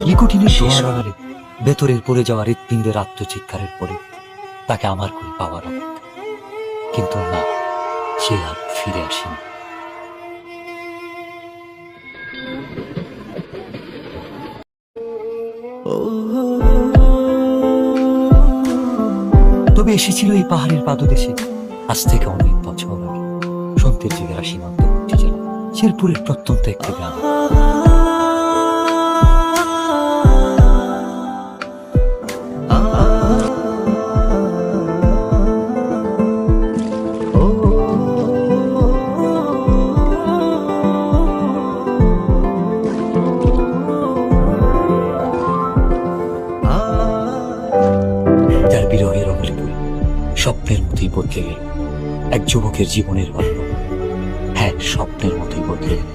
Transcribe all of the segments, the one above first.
নিকোটিনের ধোঁয়ার আড়ালে ভেতরের পড়ে যাওয়া হৃৎপিণ্ডের আত্মচিৎকারের পরে তাকে আমার করে পাওয়ার অপেক্ষা, কিন্তু না, সে আর ফিরে আসেনি। তবে এসেছিল এই পাহাড়ের পাদদেশে আজ থেকে অনেক বছর আগে, সন্তের জেলার সীমান্তবর্তী জেলা শেরপুরের প্রত্যন্ত একটি গ্রাম। যার বিরহের অমৃত স্বপ্নের মতোই বদলে গেল এক যুবকের জীবনের গল্প। হ্যাঁ, স্বপ্নের মতোই বদলে গেল।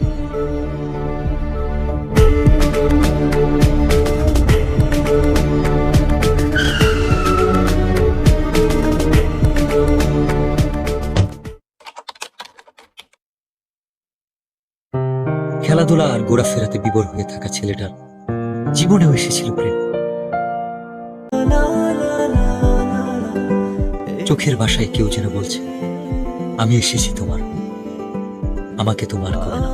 খেলাধুলা আর ঘোরাফেরাতে বিভোর হয়ে থাকা ছেলেটার জীবনেও এসেছিল প্রেম। চোখের ভাষায় কেউ যেন বলছে, আমি এসেছি তোমার, আমাকে তোমার করে না।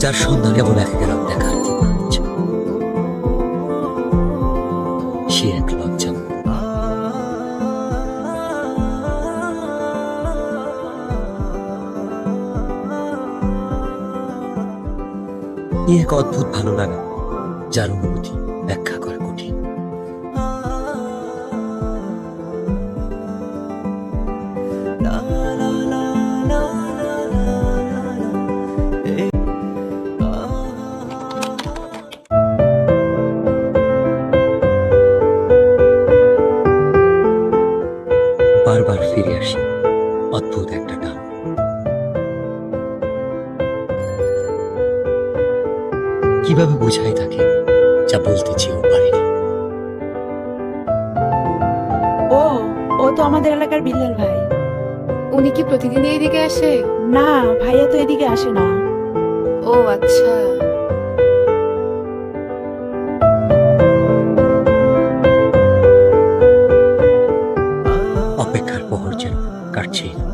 যার সন্ধান কেবল এক গেলাম দেখার কি ইচ্ছা, সে এক লজ্জা। এক অদ্ভুত ভালো লাগা, যার অনুভূতি ব্যাখ্যা করা কঠিন। বারবার ফিরে আসি অদ্ভুত একটা টান। কিভাবে বোঝাই তাকে যা বলতে চেয়েও পারিনি। ও ও তো আমাদের এলাকার বিল্লাল ভাই। উনি কি প্রতিদিন এইদিকে আসে? না, ভাইয়া তো এদিকে আসে না। ও আচ্ছা। অপেক্ষার প্রহর যেন কাটছেই না।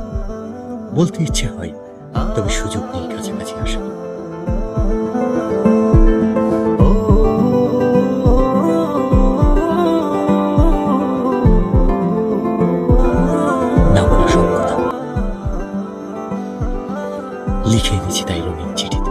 বলতে ইচ্ছে হয়, তবে সুযোগ নেই কাছাকাছি আসা। না বলা সব কথা লিখে এনেছি তাই রঙিন চিঠিতে।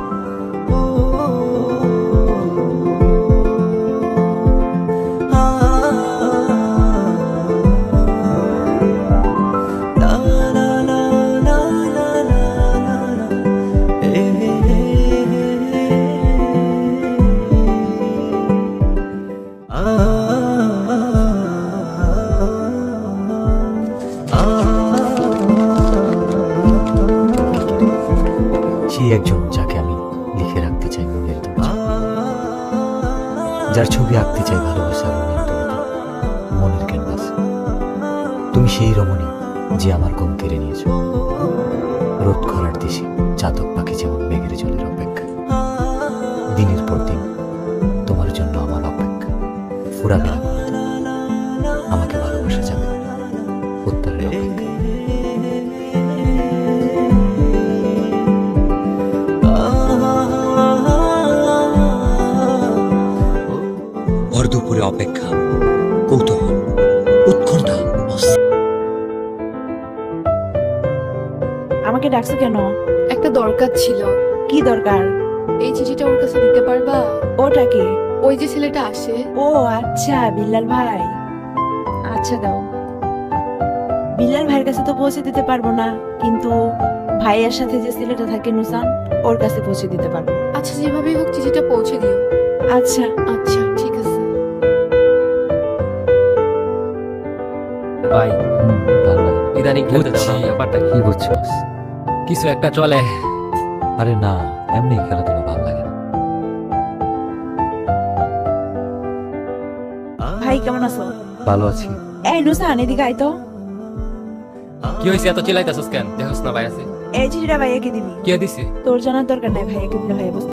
সেই একজন যাকে আমি লিখে রাখতে চাই মনের দরজা, যার ছবি আঁকতে চাই ভালোবাসার রঙিন তুলিতে, মনের ক্যানভাস। তুমি সেই রমণী যে আমার ঘুম কেড়ে নিয়েছ। রোদ খরার দেশে চাতক পাখি যেমন মেঘের জলের অপেক্ষা, দিনের পর দিন তোমার জন্য আমার অপেক্ষা। ফুরাবে না কোনোদিন, আমাকে ভালোবাসা যাবে উত্তরের অপেক্ষা। ভর দুপুরে অপেক্ষা, কৌতূহল, উৎকণ্ঠা। আমাকে ডাকছো কেন? একটা দরকার ছিল। কি দরকার? এই চিঠিটা ওর কাছে দিতে পারবা? ওটা কি? ওই যে ছেলেটা আসে। ও আচ্ছা, বিল্লাল ভাই। আচ্ছা দাও। বিল্লাল ভাইয়ের কাছে তো পৌঁছে দিতে পারবো না, কিন্তু ভাইয়ের সাথে যে ছেলেটা থাকে নুসান, ওর কাছে পৌঁছে দিতে পারবো। আচ্ছা, যেভাবেই হোক চিঠিটা পৌঁছে দিও। আচ্ছা আচ্ছা ঠিক আছে। ভাই ভালো লাগে। ইদানিং খেলতে বুঝছি। যাও না, ব্যাপারটা কি? কি বুঝছো? কিছু একটা চলে। আরে না, এমনি খেলাধুলা ভালো লাগে না। ভাই কেমন আছো? ভালো আছি। এই নুসান এদিকে আয় তো। কি হয়েছে এত চিল্লাইতেছস কেন? দেখোস না ভাই আছে। এই চিঠিটা ভাইয়াকে দিবি। কে দিছে? তোর জানার দরকার নাই, ভাইয়াকে দিলে ভাইয়া বুঝতে